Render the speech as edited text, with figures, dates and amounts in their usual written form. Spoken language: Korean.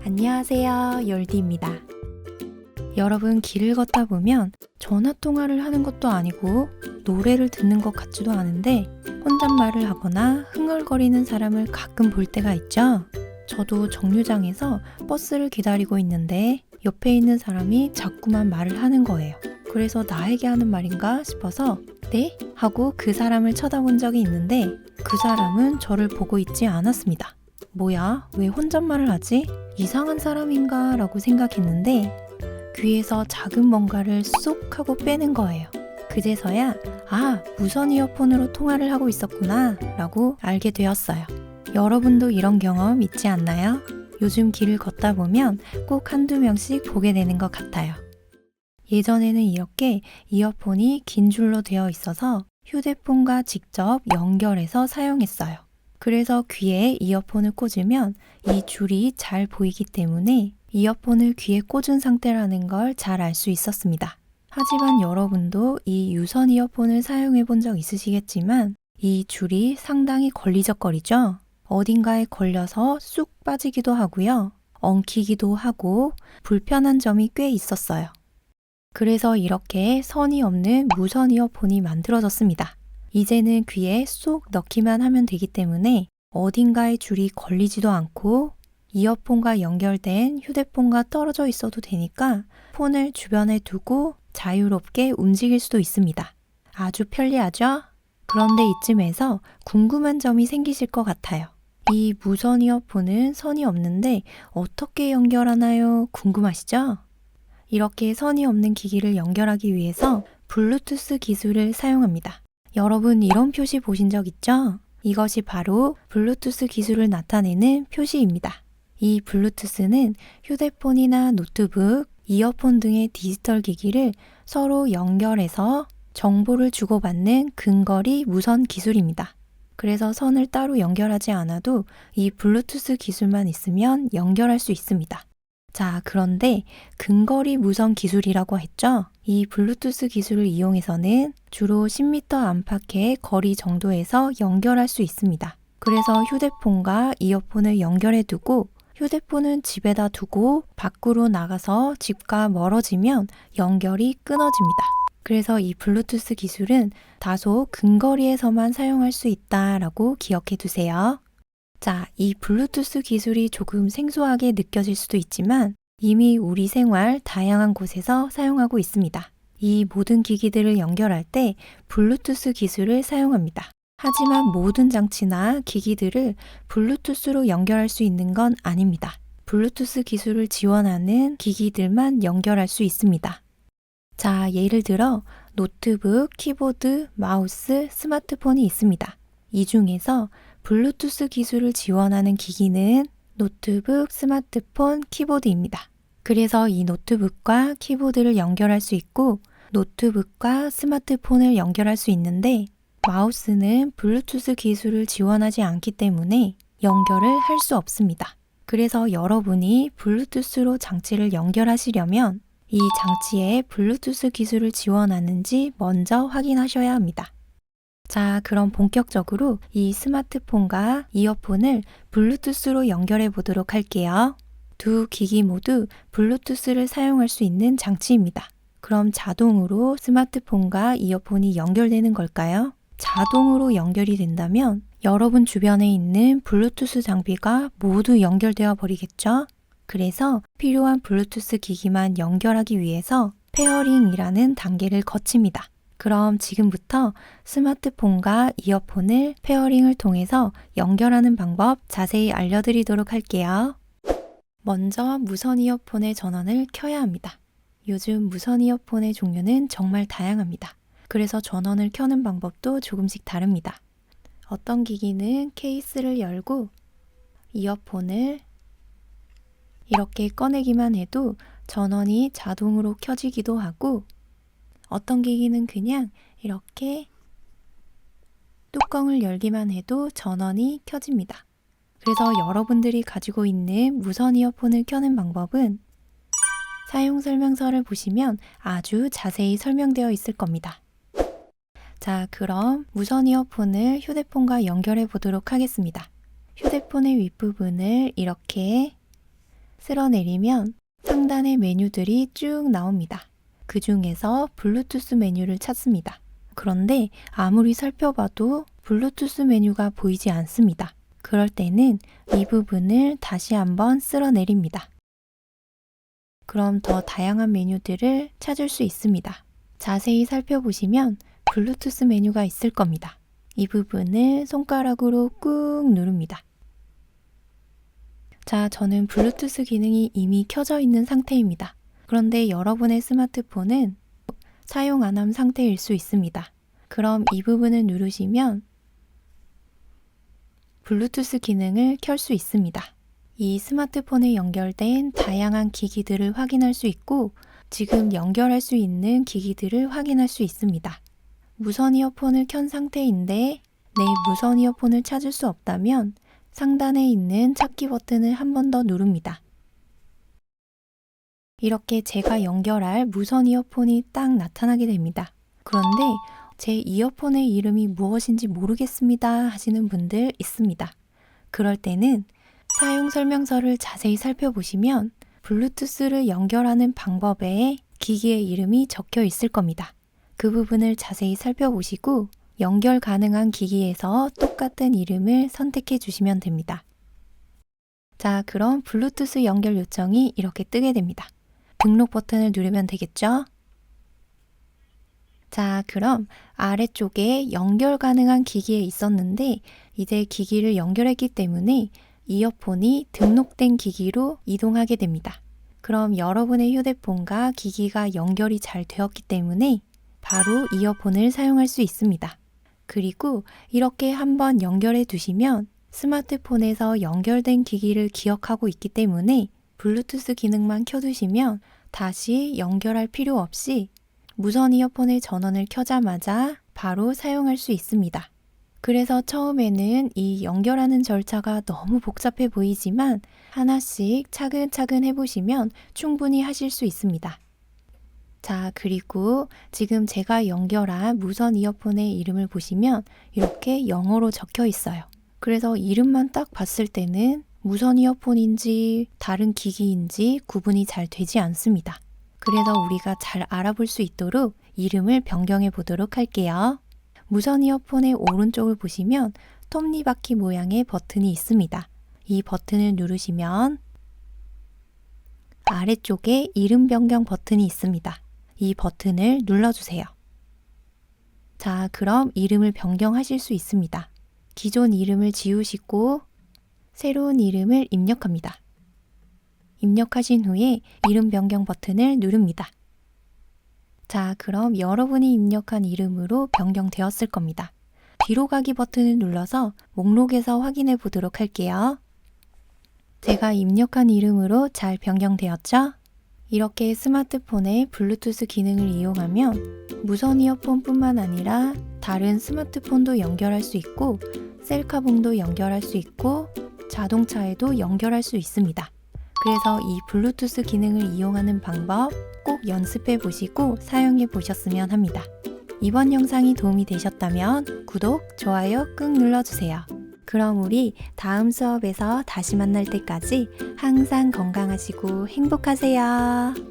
안녕하세요, 열디입니다. 여러분, 길을 걷다 보면 전화통화를 하는 것도 아니고 노래를 듣는 것 같지도 않은데 혼잣말을 하거나 흥얼거리는 사람을 가끔 볼 때가 있죠. 저도 정류장에서 버스를 기다리고 있는데 옆에 있는 사람이 자꾸만 말을 하는 거예요. 그래서 나에게 하는 말인가 싶어서 네? 하고 그 사람을 쳐다본 적이 있는데 그 사람은 저를 보고 있지 않았습니다. 뭐야? 왜 혼잣말을 하지? 이상한 사람인가? 라고 생각했는데 귀에서 작은 뭔가를 쏙 하고 빼는 거예요. 그제서야 무선 이어폰으로 통화를 하고 있었구나 라고 알게 되었어요. 여러분도 이런 경험 있지 않나요? 요즘 길을 걷다 보면 꼭 한두 명씩 보게 되는 것 같아요. 예전에는 이렇게 이어폰이 긴 줄로 되어 있어서 휴대폰과 직접 연결해서 사용했어요. 그래서 귀에 이어폰을 꽂으면 이 줄이 잘 보이기 때문에 이어폰을 귀에 꽂은 상태라는 걸 잘 알 수 있었습니다. 하지만 여러분도 이 유선 이어폰을 사용해 본 적 있으시겠지만 이 줄이 상당히 걸리적거리죠? 어딘가에 걸려서 쑥 빠지기도 하고요. 엉키기도 하고 불편한 점이 꽤 있었어요. 그래서 이렇게 선이 없는 무선 이어폰이 만들어졌습니다. 이제는 귀에 쏙 넣기만 하면 되기 때문에 어딘가에 줄이 걸리지도 않고 이어폰과 연결된 휴대폰과 떨어져 있어도 되니까 폰을 주변에 두고 자유롭게 움직일 수도 있습니다. 아주 편리하죠? 그런데 이쯤에서 궁금한 점이 생기실 것 같아요. 이 무선 이어폰은 선이 없는데 어떻게 연결하나요? 궁금하시죠? 이렇게 선이 없는 기기를 연결하기 위해서 블루투스 기술을 사용합니다. 여러분 이런 표시 보신 적 있죠? 이것이 바로 블루투스 기술을 나타내는 표시입니다. 이 블루투스는 휴대폰이나 노트북, 이어폰 등의 디지털 기기를 서로 연결해서 정보를 주고받는 근거리 무선 기술입니다. 그래서 선을 따로 연결하지 않아도 이 블루투스 기술만 있으면 연결할 수 있습니다. 자, 그런데 근거리 무선 기술이라고 했죠? 이 블루투스 기술을 이용해서는 주로 10m 안팎의 거리 정도에서 연결할 수 있습니다. 그래서 휴대폰과 이어폰을 연결해 두고 휴대폰은 집에다 두고 밖으로 나가서 집과 멀어지면 연결이 끊어집니다. 그래서 이 블루투스 기술은 다소 근거리에서만 사용할 수 있다라고 기억해 두세요. 자, 이 블루투스 기술이 조금 생소하게 느껴질 수도 있지만 이미 우리 생활 다양한 곳에서 사용하고 있습니다. 이 모든 기기들을 연결할 때 블루투스 기술을 사용합니다. 하지만 모든 장치나 기기들을 블루투스로 연결할 수 있는 건 아닙니다. 블루투스 기술을 지원하는 기기들만 연결할 수 있습니다. 자, 예를 들어 노트북, 키보드, 마우스, 스마트폰이 있습니다. 이 중에서 블루투스 기술을 지원하는 기기는 노트북, 스마트폰, 키보드입니다. 그래서 이 노트북과 키보드를 연결할 수 있고 노트북과 스마트폰을 연결할 수 있는데 마우스는 블루투스 기술을 지원하지 않기 때문에 연결을 할 수 없습니다. 그래서 여러분이 블루투스로 장치를 연결하시려면 이 장치에 블루투스 기술을 지원하는지 먼저 확인하셔야 합니다. 자, 그럼 본격적으로 이 스마트폰과 이어폰을 블루투스로 연결해 보도록 할게요. 두 기기 모두 블루투스를 사용할 수 있는 장치입니다. 그럼 자동으로 스마트폰과 이어폰이 연결되는 걸까요? 자동으로 연결이 된다면 여러분 주변에 있는 블루투스 장비가 모두 연결되어 버리겠죠? 그래서 필요한 블루투스 기기만 연결하기 위해서 페어링이라는 단계를 거칩니다. 그럼 지금부터 스마트폰과 이어폰을 페어링을 통해서 연결하는 방법 자세히 알려드리도록 할게요. 먼저 무선 이어폰의 전원을 켜야 합니다. 요즘 무선 이어폰의 종류는 정말 다양합니다. 그래서 전원을 켜는 방법도 조금씩 다릅니다. 어떤 기기는 케이스를 열고 이어폰을 이렇게 꺼내기만 해도 전원이 자동으로 켜지기도 하고 어떤 기기는 그냥 이렇게 뚜껑을 열기만 해도 전원이 켜집니다. 그래서 여러분들이 가지고 있는 무선 이어폰을 켜는 방법은 사용 설명서를 보시면 아주 자세히 설명되어 있을 겁니다. 자, 그럼 무선 이어폰을 휴대폰과 연결해 보도록 하겠습니다. 휴대폰의 윗부분을 이렇게 쓸어내리면 상단에 메뉴들이 쭉 나옵니다. 그 중에서 블루투스 메뉴를 찾습니다. 그런데 아무리 살펴봐도 블루투스 메뉴가 보이지 않습니다. 그럴 때는 이 부분을 다시 한번 쓸어내립니다. 그럼 더 다양한 메뉴들을 찾을 수 있습니다. 자세히 살펴보시면 블루투스 메뉴가 있을 겁니다. 이 부분을 손가락으로 꾹 누릅니다. 자, 저는 블루투스 기능이 이미 켜져 있는 상태입니다. 그런데 여러분의 스마트폰은 사용 안 한 상태일 수 있습니다. 그럼 이 부분을 누르시면 블루투스 기능을 켤 수 있습니다. 이 스마트폰에 연결된 다양한 기기들을 확인할 수 있고 지금 연결할 수 있는 기기들을 확인할 수 있습니다. 무선 이어폰을 켠 상태인데 내 무선 이어폰을 찾을 수 없다면 상단에 있는 찾기 버튼을 한 번 더 누릅니다. 이렇게 제가 연결할 무선 이어폰이 딱 나타나게 됩니다. 그런데 제 이어폰의 이름이 무엇인지 모르겠습니다 하시는 분들 있습니다. 그럴 때는 사용 설명서를 자세히 살펴보시면 블루투스를 연결하는 방법에 기기의 이름이 적혀 있을 겁니다. 그 부분을 자세히 살펴보시고 연결 가능한 기기에서 똑같은 이름을 선택해 주시면 됩니다. 자, 그럼 블루투스 연결 요청이 이렇게 뜨게 됩니다. 등록 버튼을 누르면 되겠죠? 자, 그럼 아래쪽에 연결 가능한 기기에 있었는데 이제 기기를 연결했기 때문에 이어폰이 등록된 기기로 이동하게 됩니다. 그럼 여러분의 휴대폰과 기기가 연결이 잘 되었기 때문에 바로 이어폰을 사용할 수 있습니다. 그리고 이렇게 한번 연결해 두시면 스마트폰에서 연결된 기기를 기억하고 있기 때문에 블루투스 기능만 켜두시면 다시 연결할 필요 없이 무선 이어폰의 전원을 켜자마자 바로 사용할 수 있습니다. 그래서 처음에는 이 연결하는 절차가 너무 복잡해 보이지만 하나씩 차근차근 해보시면 충분히 하실 수 있습니다. 자, 그리고 지금 제가 연결한 무선 이어폰의 이름을 보시면 이렇게 영어로 적혀 있어요. 그래서 이름만 딱 봤을 때는 무선 이어폰인지 다른 기기인지 구분이 잘 되지 않습니다. 그래서 우리가 잘 알아볼 수 있도록 이름을 변경해 보도록 할게요. 무선 이어폰의 오른쪽을 보시면 톱니바퀴 모양의 버튼이 있습니다. 이 버튼을 누르시면 아래쪽에 이름 변경 버튼이 있습니다. 이 버튼을 눌러주세요. 자, 그럼 이름을 변경하실 수 있습니다. 기존 이름을 지우시고 새로운 이름을 입력합니다. 입력하신 후에 이름 변경 버튼을 누릅니다. 자, 그럼 여러분이 입력한 이름으로 변경되었을 겁니다. 뒤로 가기 버튼을 눌러서 목록에서 확인해 보도록 할게요. 제가 입력한 이름으로 잘 변경되었죠? 이렇게 스마트폰의 블루투스 기능을 이용하면 무선 이어폰뿐만 아니라 다른 스마트폰도 연결할 수 있고 셀카봉도 연결할 수 있고 자동차에도 연결할 수 있습니다. 그래서 이 블루투스 기능을 이용하는 방법 꼭 연습해 보시고 사용해 보셨으면 합니다. 이번 영상이 도움이 되셨다면 구독, 좋아요 꾹 눌러주세요. 그럼 우리 다음 수업에서 다시 만날 때까지 항상 건강하시고 행복하세요.